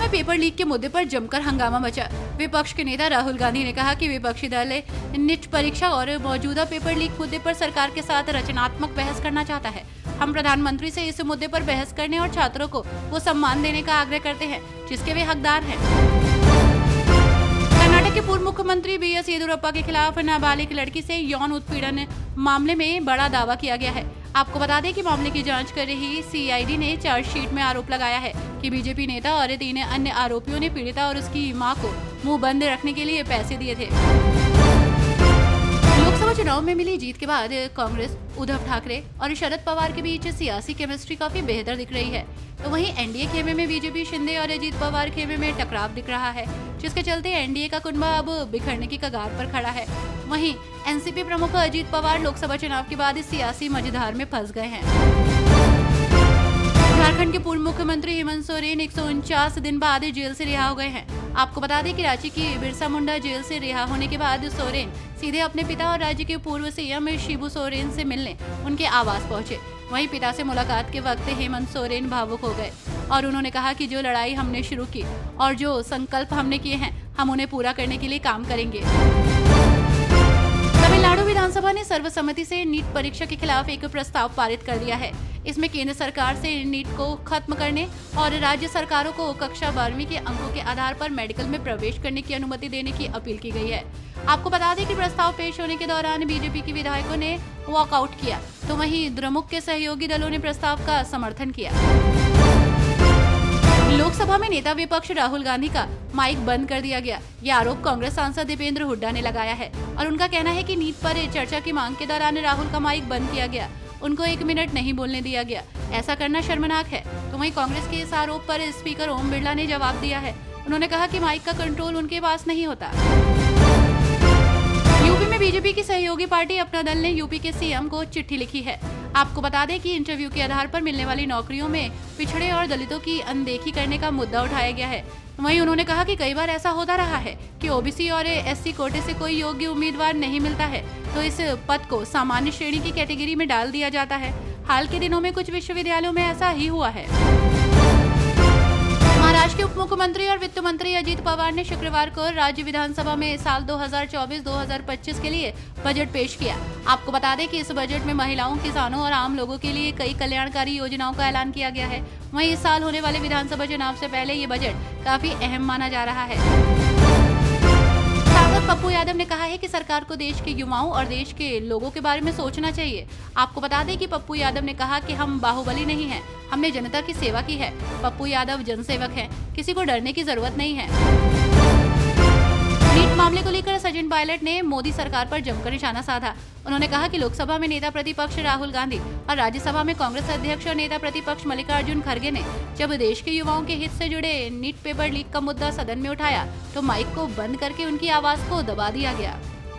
में paper leak के मुद्दे पर जमकर हंगामा मचा। विपक्ष के नेता राहुल गांधी ने कहा कि विपक्षी दल नीट परीक्षा और मौजूदा पेपर लीक मुद्दे पर सरकार के साथ रचनात्मक बहस करना चाहता है। हम प्रधानमंत्री से इस मुद्दे पर बहस करने और छात्रों को वो सम्मान देने का आग्रह करते हैं जिसके वे हकदार हैं। कर्नाटक के पूर्व मुख्यमंत्री बीएस येदियुरप्पा के खिलाफ नाबालिग लड़की से यौन उत्पीड़न मामले में बड़ा दावा किया गया है। आपको बता दें कि मामले की जांच कर रही सीआईडी ने चार्जशीट में आरोप लगाया है कि बीजेपी नेता और 3 अन्य आरोपियों ने पीड़िता और उसकी मां को मुंह बंद रखने के लिए पैसे दिए थे। लोकसभा चुनाव में मिली जीत के बाद कांग्रेस, उद्धव ठाकरे और शरद पवार के बीच सियासी केमिस्ट्री काफी बेहतर दिख रही है। तो वहीं एनडीए खेमे में बीजेपी, शिंदे और अजीत पवार खेमे में टकराव दिख रहा है, जिसके चलते एनडीए का कुनबा अब बिखरने की कगार पर खड़ा है। वहीं एनसीपी प्रमुख अजीत पवार लोकसभा चुनाव के बाद इस सियासी मझधार में फंस गए हैं। झारखंड के पूर्व मुख्यमंत्री हेमंत सोरेन 149 दिन बाद जेल से रिहा हो गए हैं। आपको बता दें कि रांची की बिरसा मुंडा जेल से रिहा होने के बाद सोरेन सीधे अपने पिता और राज्य के पूर्व सीएम शिबू सोरेन से मिलने उनके आवास पहुंचे। वहीं पिता से मुलाकात के वक्त हेमंत सोरेन भावुक हो गए और उन्होंने कहा कि जो लड़ाई हमने शुरू की और जो संकल्प हमने किए हैं, हम उन्हें पूरा करने के लिए काम करेंगे। तमिलनाडु विधानसभा ने सर्वसम्मति से नीट परीक्षा के खिलाफ एक प्रस्ताव पारित कर दिया है। इसमें केंद्र सरकार से नीट को खत्म करने और राज्य सरकारों को कक्षा 12वीं के अंकों के आधार पर मेडिकल में प्रवेश करने की अनुमति देने की अपील की गई है। आपको बता दें कि प्रस्ताव पेश होने के दौरान बीजेपी के विधायकों ने वॉकआउट किया, तो वहीं द्रमुक के सहयोगी दलों ने प्रस्ताव का समर्थन किया। लोकसभा में नेता विपक्ष राहुल गांधी का माइक बंद कर दिया गया। यह आरोप कांग्रेस सांसद दीपेंद्र हुड्डा ने लगाया है और उनका कहना है कि नीट पर चर्चा की मांग के दौरान राहुल का माइक बंद किया गया, उनको 1 मिनट नहीं बोलने दिया गया। ऐसा करना शर्मनाक है। तो वहीं कांग्रेस के इस आरोप पर स्पीकर ओम बिरला ने जवाब दिया है। उन्होंने कहा कि माइक का कंट्रोल उनके पास नहीं होता। यूपी में बीजेपी की सहयोगी पार्टी अपना दल ने यूपी के सीएम को चिट्ठी लिखी है। आपको बता दें कि इंटरव्यू के आधार पर मिलने वाली नौकरियों में पिछड़े और दलितों की अनदेखी करने का मुद्दा उठाया गया है। वहीं उन्होंने कहा कि कई बार ऐसा होता रहा है कि ओबीसी और एससी कोटे से कोई योग्य उम्मीदवार नहीं मिलता है तो इस पद को सामान्य श्रेणी की कैटेगरी में डाल दिया जाता है। हाल के दिनों में कुछ विश्वविद्यालयों में ऐसा ही हुआ है। महाराष्ट्र के उप मुख्यमंत्री और वित्त मंत्री अजीत पवार ने शुक्रवार को राज्य विधानसभा में साल 2024-2025 के लिए बजट पेश किया। आपको बता दें कि इस बजट में महिलाओं, किसानों और आम लोगों के लिए कई कल्याणकारी योजनाओं का ऐलान किया गया है। वहीं इस साल होने वाले विधानसभा चुनाव से पहले ये बजट काफी अहम माना जा रहा है। सांसद पप्पू यादव ने कहा है कि सरकार को देश के युवाओं और देश के लोगों के बारे में सोचना चाहिए। आपको बता दें कि पप्पू यादव ने कहा कि हम बाहुबली नहीं हैं, हमने जनता की सेवा की है। पप्पू यादव जनसेवक हैं, किसी को डरने की जरूरत नहीं है। नीट मामले को लेकर सचिन पायलट ने मोदी सरकार पर जमकर निशाना साधा। उन्होंने कहा कि लोकसभा में नेता प्रतिपक्ष राहुल गांधी और राज्यसभा में कांग्रेस अध्यक्ष और नेता प्रतिपक्ष मल्लिकार्जुन खड़गे ने जब देश के युवाओं के हित से जुड़े नीट पेपर लीक का मुद्दा सदन में उठाया तो माइक को बंद करके उनकी आवाज को दबा दिया गया।